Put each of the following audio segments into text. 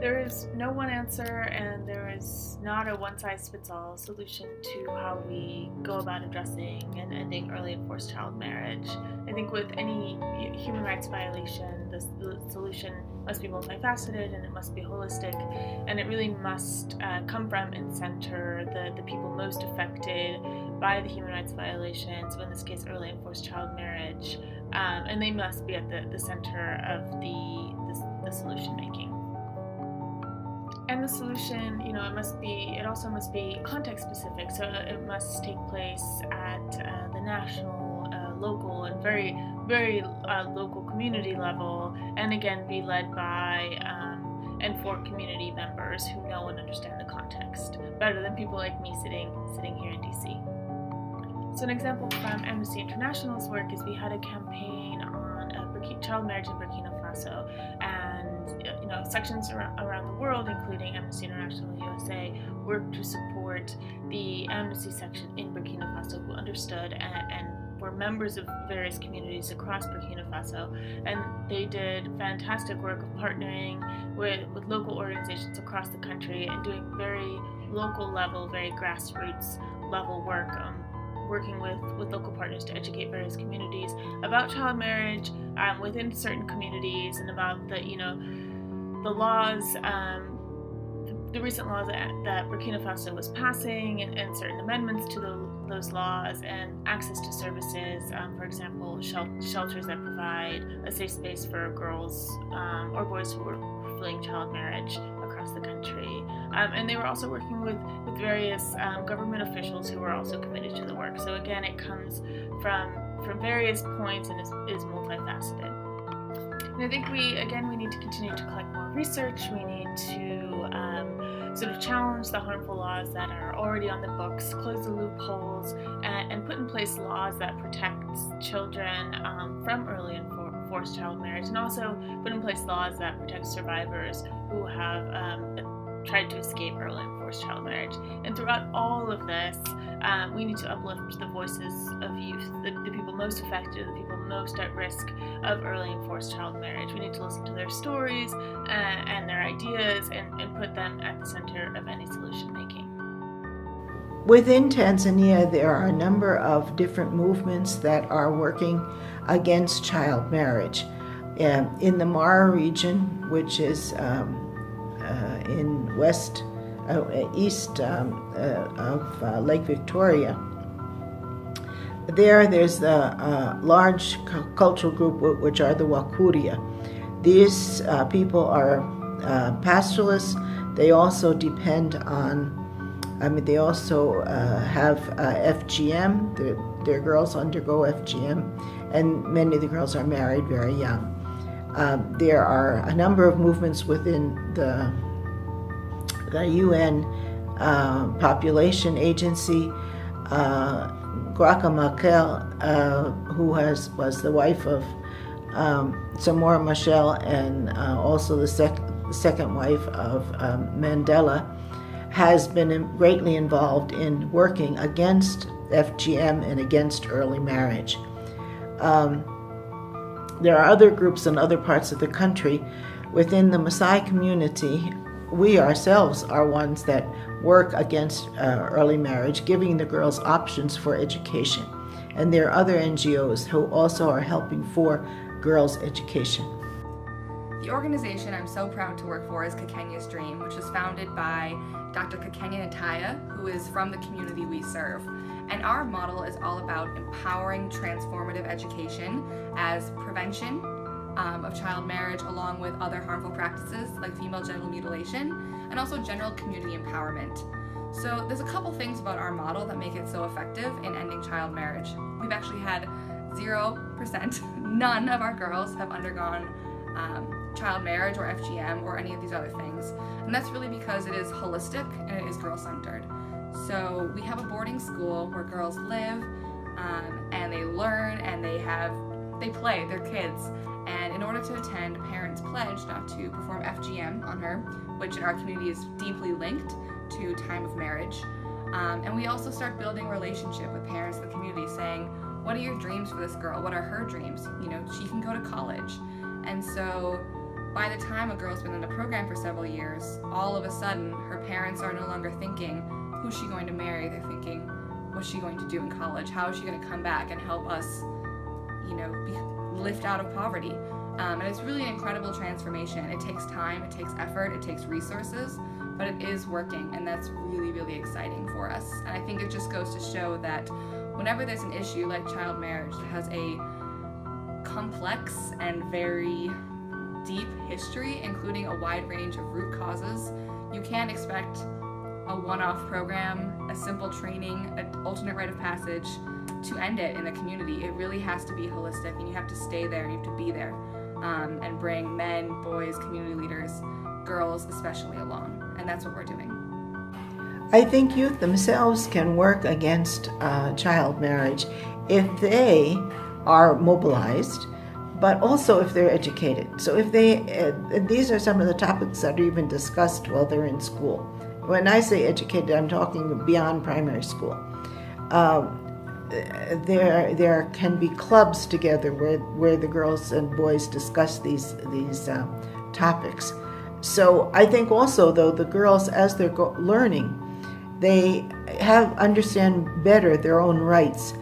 There is no one answer, and there is not a one-size-fits-all solution to how we go about addressing and ending early and forced child marriage. I think with any human rights violation, the solution must be multifaceted and it must be holistic, and it really must come from and center the people most affected by the human rights violations, so in this case, early and forced child marriage, and they must be at the center of the solution making. And the solution, it also must be context specific. So it must take place at the national, local, and very, very local community level, and again be led by and for community members who know and understand the context better than people like me sitting here in DC. So an example from Amnesty International's work is we had a campaign on child marriage in Burkina Faso, and sections around the world, including Amnesty International USA, worked to support the Amnesty section in Burkina Faso who understood and were members of various communities across Burkina Faso, and they did fantastic work of partnering with local organizations across the country and doing very local level, very grassroots level work, working with local partners to educate various communities about child marriage within certain communities, and about the laws, the recent laws that Burkina Faso was passing, and certain amendments to those laws, and access to services, for example, shelters that provide a safe space for girls or boys who were fleeing child marriage across the country. And they were also working with various government officials who were also committed to the work. So again, it comes from various points and is multifaceted. And I think we need to continue to collect more research. We need to sort of challenge the harmful laws that are already on the books, close the loopholes, and put in place laws that protect children from early and forced child marriage, and also put in place laws that protect survivors who have tried to escape early and forced child marriage. And throughout all of this, we need to uplift the voices of youth, the people most affected, the people most at risk of early and forced child marriage. We need to listen to their stories and their ideas, and put them at the center of any solution making. Within Tanzania, there are a number of different movements that are working against child marriage. In the Mara region, which is in east of Lake Victoria, there's a large cultural group which are the Wakuria. These people are pastoralists. They also depend on, they also have FGM. Their girls undergo FGM, and many of the girls are married very young. There are a number of movements within the UN population agency. Graca Machel, who was the wife of Samora Machel, and also the second wife of Mandela, has been greatly involved in working against FGM and against early marriage. There are other groups in other parts of the country. Within the Maasai community, we ourselves are ones that work against early marriage, giving the girls options for education. And there are other NGOs who also are helping for girls' education. The organization I'm so proud to work for is Kakenya's Dream, which was founded by Dr. Kakenya Nataya, who is from the community we serve. And our model is all about empowering transformative education as prevention of child marriage, along with other harmful practices like female genital mutilation, and also general community empowerment. So there's a couple things about our model that make it so effective in ending child marriage. We've actually had 0%, none of our girls have undergone child marriage or FGM or any of these other things. And that's really because it is holistic and it is girl-centered. So we have a boarding school where girls live and they learn and they play, they're kids. And in order to attend, parents pledge not to perform FGM on her, which in our community is deeply linked to time of marriage. And we also start building a relationship with parents in the community, saying, what are your dreams for this girl? What are her dreams? You know, she can go to college. And so by the time a girl's been in a program for several years, all of a sudden her parents are no longer thinking, who's she going to marry? They're thinking, what's she going to do in college? How is she going to come back and help us, lift out of poverty? And it's really an incredible transformation. It takes time, it takes effort, it takes resources, but it is working, and that's really, really exciting for us. And I think it just goes to show that whenever there's an issue like child marriage that has a complex and very deep history, including a wide range of root causes, you can't expect a one-off program, a simple training, an alternate rite of passage to end it in the community. It really has to be holistic, and you have to stay there, and you have to be there, and bring men, boys, community leaders, girls especially along, and that's what we're doing. I think youth themselves can work against child marriage if they are mobilized, but also if they're educated. So if these are some of the topics that are even discussed while they're in school. When I say educated, I'm talking beyond primary school. There can be clubs together where the girls and boys discuss these topics. So I think also, though, the girls, as they're learning, they understand better their own rights,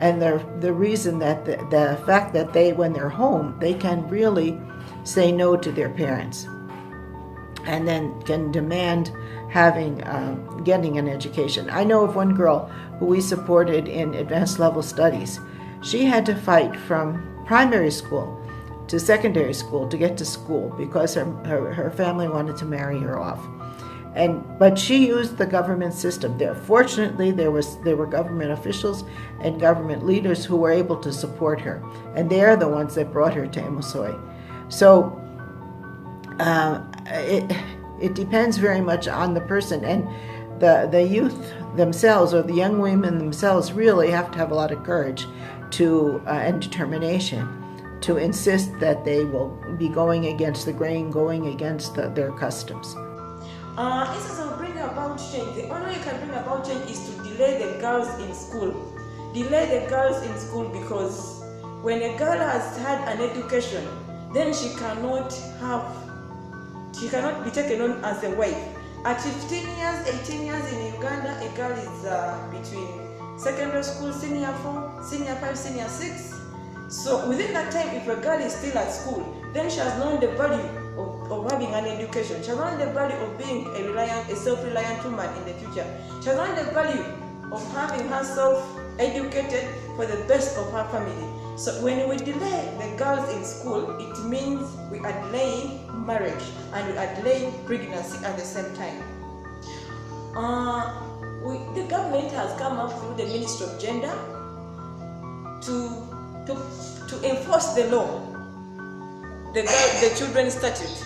and the reason that the fact that when they're home, they can really say no to their parents, and then can demand getting an education. I know of one girl who we supported in advanced level studies. She had to fight from primary school to secondary school to get to school because her family wanted to marry her off. But she used the government system. Fortunately, there were government officials and government leaders who were able to support her, and they're the ones that brought her to Emosoy. So it depends very much on the person, and the youth themselves, or the young women themselves, really have to have a lot of courage and determination to insist that they will be going against the grain, going against their customs. Instead of bringing about change, the only way you can bring about change is to delay the girls in school. Delay the girls in school, because when a girl has had an education, then she cannot be taken on as a wife. At 15 years, 18 years in Uganda, a girl is between secondary school, senior 4, senior 5, senior 6. So within that time, if a girl is still at school, then she has known the value of having an education. She has known the value of being a self-reliant woman in the future. She has known the value of having herself educated for the best of her family. So when we delay the girls in school, it means we are delaying marriage and we are delaying pregnancy at the same time. The government has come up through the Ministry of Gender to enforce the law, the Children's Statute.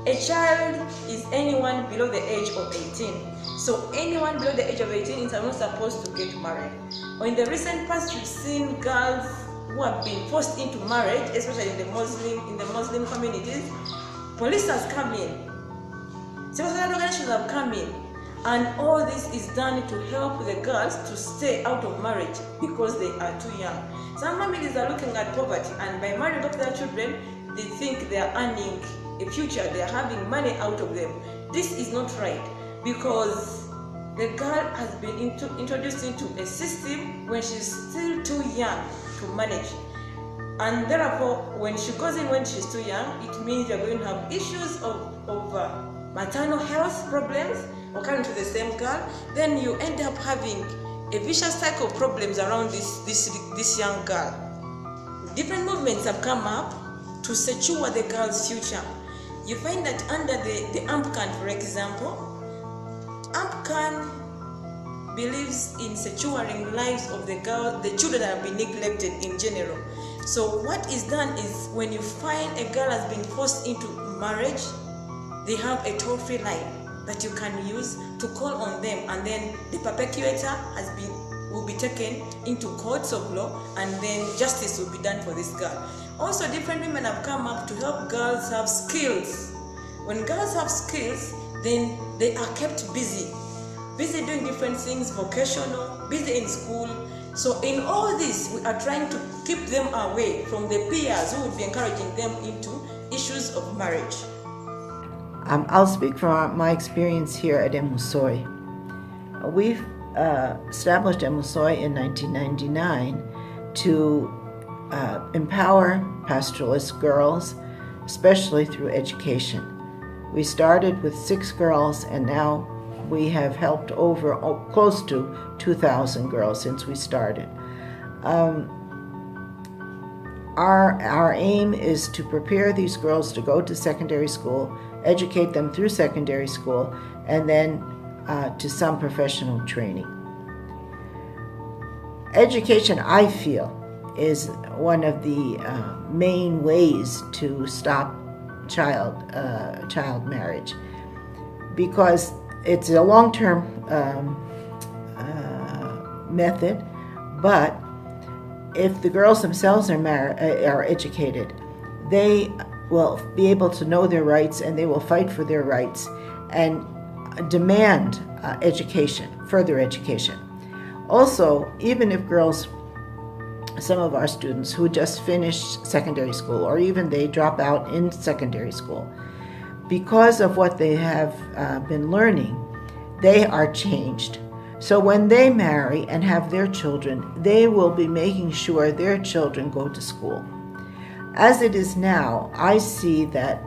A child is anyone below the age of 18. So anyone below the age of 18 is not supposed to get married. In the recent past, we've seen girls who have been forced into marriage, especially in the Muslim communities. Police has come in, civil society organizations have come in, and all this is done to help the girls to stay out of marriage because they are too young. Some families are looking at poverty, and by marrying off their children, they think they are earning a future, they are having money out of them. This is not right, because the girl has been introduced into a system when she's still too young to manage. And therefore, when she goes in when she's too young, it means you're going to have issues of maternal health problems occurring to the same girl. Then you end up having a vicious cycle of problems around this young girl. Different movements have come up to secure the girl's future. You find that under the AMPCAN, for example, AMPCAN believes in securing lives of the children that have been neglected in general. So what is done is, when you find a girl has been forced into marriage, they have a toll-free line that you can use to call on them, and then the perpetuator will be taken into courts of law, and then justice will be done for this girl. Also, different women have come up to help girls have skills. When girls have skills, then they are kept busy doing different things, vocational, busy in school. So in all this, we are trying to keep them away from the peers who would be encouraging them into issues of marriage. I'll speak from my experience here at Emusoy. We've established Emusoy in 1999 to empower pastoralist girls, especially through education. We started with 6 girls, and now we have helped over close to 2,000 girls since we started. Our aim is to prepare these girls to go to secondary school, educate them through secondary school, and then to some professional training. Education, I feel, is one of the main ways to stop child marriage, because it's a long-term method, but if the girls themselves are educated, they will be able to know their rights, and they will fight for their rights and demand education, further education. Also, even if girls, some of our students who just finished secondary school, or even they drop out in secondary school, because of what they have been learning, they are changed. So when they marry and have their children, they will be making sure their children go to school. As it is now, I see that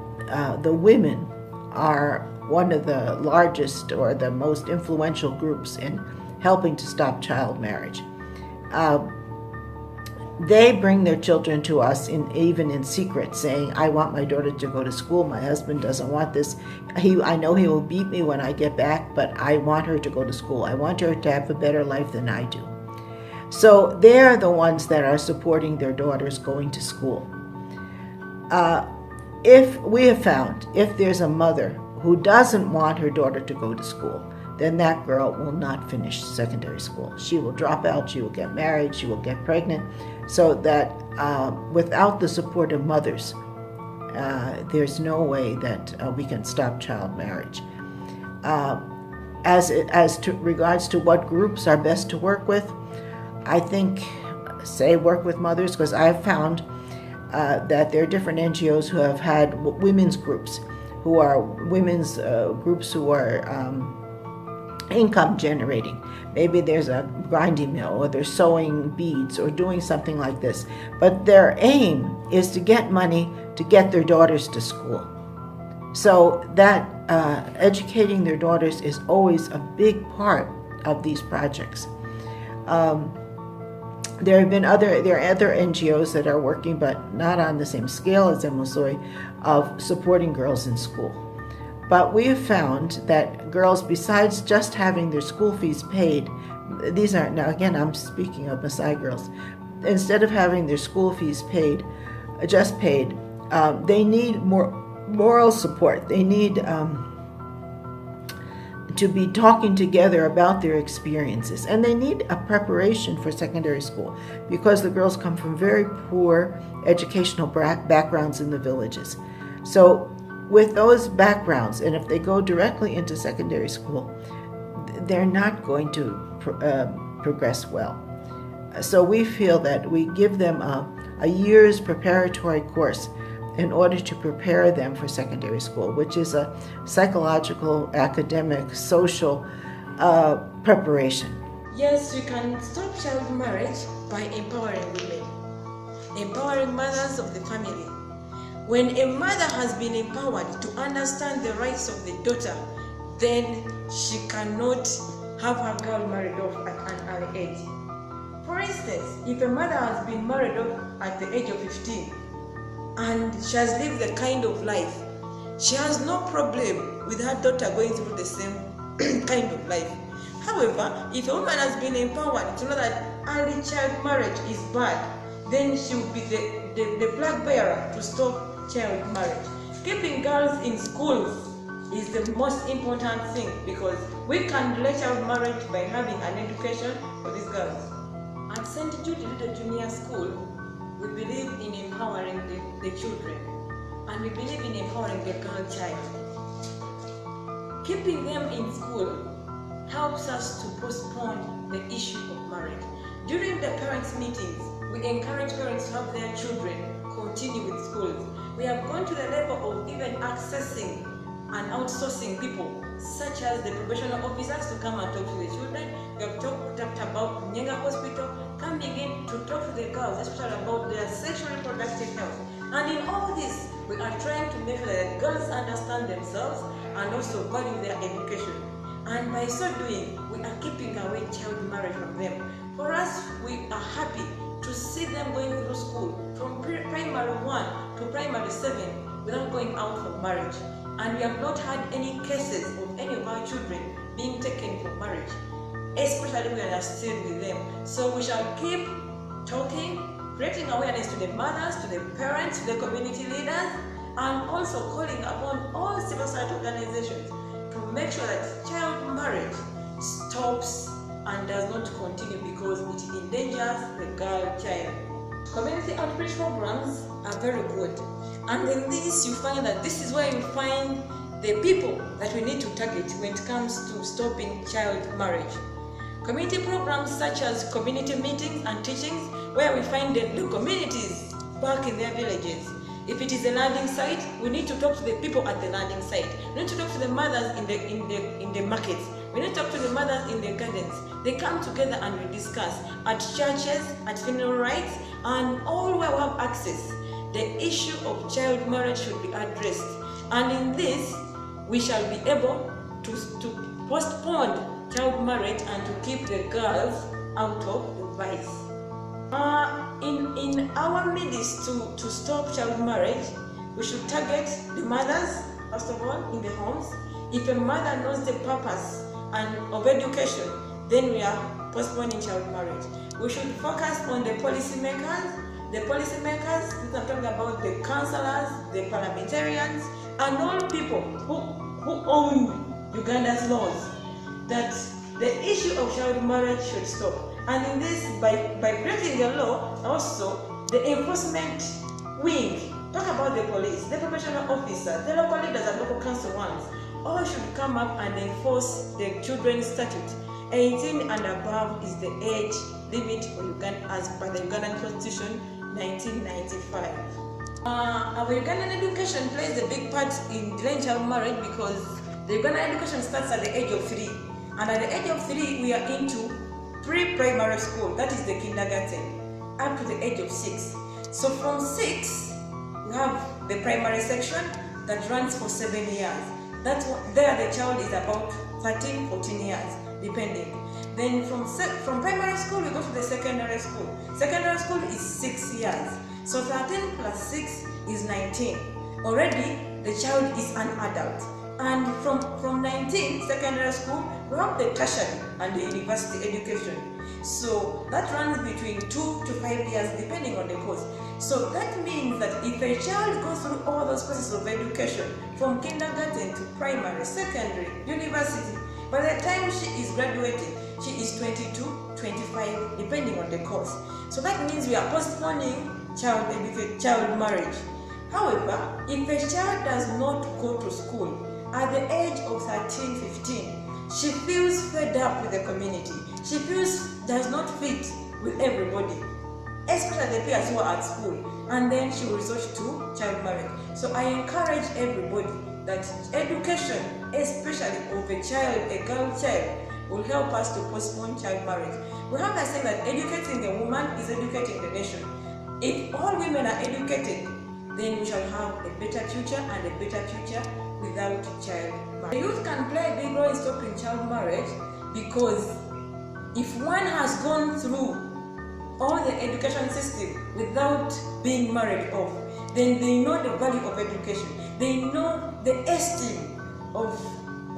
the women are one of the largest or the most influential groups in helping to stop child marriage. They bring their children to us even in secret, saying, I want my daughter to go to school. My husband doesn't want this. I know he will beat me when I get back, but I want her to go to school. I want her to have a better life than I do. So they're the ones that are supporting their daughters going to school. If we have found, if there's a mother who doesn't want her daughter to go to school, then that girl will not finish secondary school. She will drop out, she will get married, she will get pregnant, so that without the support of mothers, there's no way that we can stop child marriage. As to regards to what groups are best to work with, I think, say work with mothers, because I've found that there are different NGOs who have had women's groups, who are women's groups who are income generating. Maybe there's a grinding mill, or they're sewing beads, or doing something like this. But their aim is to get money to get their daughters to school. So that educating their daughters is always a big part of these projects. There are other NGOs that are working, but not on the same scale as Emusoy, of supporting girls in school. But we have found that girls, besides just having their school fees paid, these are, now again, I'm speaking of Maasai girls, instead of having their school fees paid, they need more moral support. They need to be talking together about their experiences, and they need a preparation for secondary school, because the girls come from very poor educational backgrounds in the villages. So with those backgrounds, and if they go directly into secondary school, they're not going to progress well. So we feel that we give them a year's preparatory course in order to prepare them for secondary school, which is a psychological, academic, social preparation. Yes, we can stop child marriage by empowering women, empowering mothers of the family. When a mother has been empowered to understand the rights of the daughter, then she cannot have her girl married off at an early age. For instance, if a mother has been married off at the age of 15 and she has lived the kind of life, she has no problem with her daughter going through the same kind of life. However, if a woman has been empowered to know that early child marriage is bad, then she will be the flag bearer to stop child marriage. Keeping girls in schools is the most important thing, because we can delay child marriage by having an education for these girls. At St. Jude Little Junior School, we believe in empowering the children, and we believe in empowering the girl child. Keeping them in school helps us to postpone the issue of marriage. During the parents' meetings, we encourage parents to have their children continue with schools. We have gone to the level of even accessing and outsourcing people, such as the professional officers, to come and talk to the children. We have talked about Nyenga Hospital coming in to talk to the girls, especially about their sexual reproductive health. And in all this, we are trying to make sure that girls understand themselves and also value their education. And by so doing, we are keeping away child marriage from them. For us, we are happy to see them going through school from primary 1 to primary 7 without going out for marriage. And we have not had any cases of any of our children being taken for marriage, especially when they are still with them. So we shall keep talking, creating awareness to the mothers, to the parents, to the community leaders, and also calling upon all civil society organizations to make sure that child marriage stops and does not continue because it endangers the girl child. Community outreach programs are very good, and in this you find that this is where you find the people that we need to target when it comes to stopping child marriage. Community programs such as community meetings and teachings, where we find the communities back in their villages. If it is a landing site, we need to talk to the people at the landing site. We need to talk to the mothers in the markets. We need to talk to the mothers in the gardens. They come together and we discuss at churches, at funeral rites, and all where we have access. The issue of child marriage should be addressed. And in this, we shall be able to postpone child marriage and to keep the girls out of the vice. In our midst to stop child marriage, we should target the mothers, first of all, in the homes. If a mother knows the purpose of education, then we are postponing child marriage. We should focus on the policymakers. The policymakers, I'm talking about the councillors, the parliamentarians, and all people who own Uganda's laws, that the issue of child marriage should stop. And in this, by breaking the law, also the enforcement wing, talk about the police, the professional officers, the local leaders and local council ones, all should come up and enforce the children's statute. 18 and above is the age limit for Uganda as per the Ugandan Constitution 1995. Our Ugandan education plays a big part in delaying child marriage because the Ugandan education starts at the age of 3. And at the age of 3, we are into pre-primary school, that is the kindergarten, up to the age of 6. So from 6, we have the primary section that runs for 7 years. There the child is about 13, 14 years, depending. Then from primary school, we go to the secondary school. Secondary school is 6 years. So 13 plus 6 is 19. Already, the child is an adult. And from 19, secondary school, we have the tertiary and the university education. So that runs between 2 to 5 years depending on the course. So that means that if a child goes through all those processes of education, from kindergarten to primary, secondary, university, by the time she is graduating, she is 22, 25, depending on the course. So that means we are postponing child marriage. However, if a child does not go to school, at the age of 13, 15, she feels fed up with the community. She feels does not fit with everybody, especially the peers who are at school. And then she will resort to child marriage. So I encourage everybody that education, especially of a girl child, will help us to postpone child marriage. We have that saying that educating a woman is educating the nation. If all women are educated, then we shall have a better future and a better future without child marriage. The youth can play a big role in stopping child marriage because if one has gone through all the education system without being married off, then they know the value of education. They know the esteem of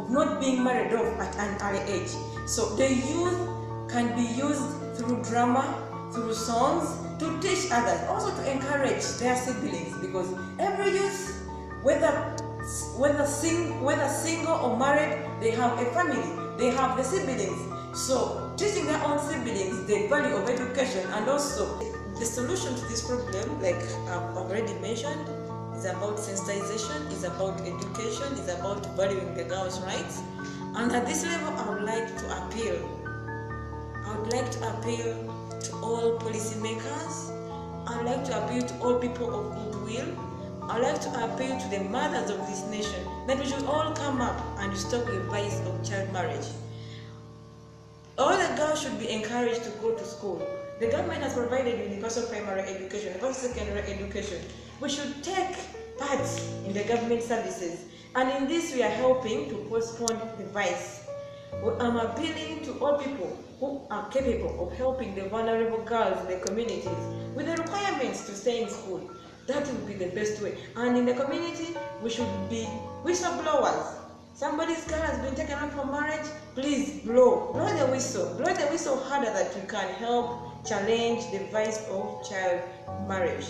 not being married off at an early age. So the youth can be used through drama, through songs, to teach others, also to encourage their siblings, because every youth, whether single or married, they have a family, they have the siblings. So teaching their own siblings the value of education, and also the solution to this problem, like I've already mentioned, is about sensitization, is about education, is about valuing the girls' rights. And at this level, I would like to appeal to all policymakers. I would like to appeal to all people of goodwill I'd like to appeal to the mothers of this nation that we should all come up and stop the vice of child marriage. All the girls should be encouraged to go to school. The government has provided universal primary education, universal secondary education. We should take part in the government services, and in this we are helping to postpone the vice. I'm appealing to all people who are capable of helping the vulnerable girls in the communities with the requirements to stay in school. That would be the best way. And in the community, we should be whistleblowers. Somebody's girl has been taken up for marriage, please blow the whistle harder that we can help challenge the vice of child marriage.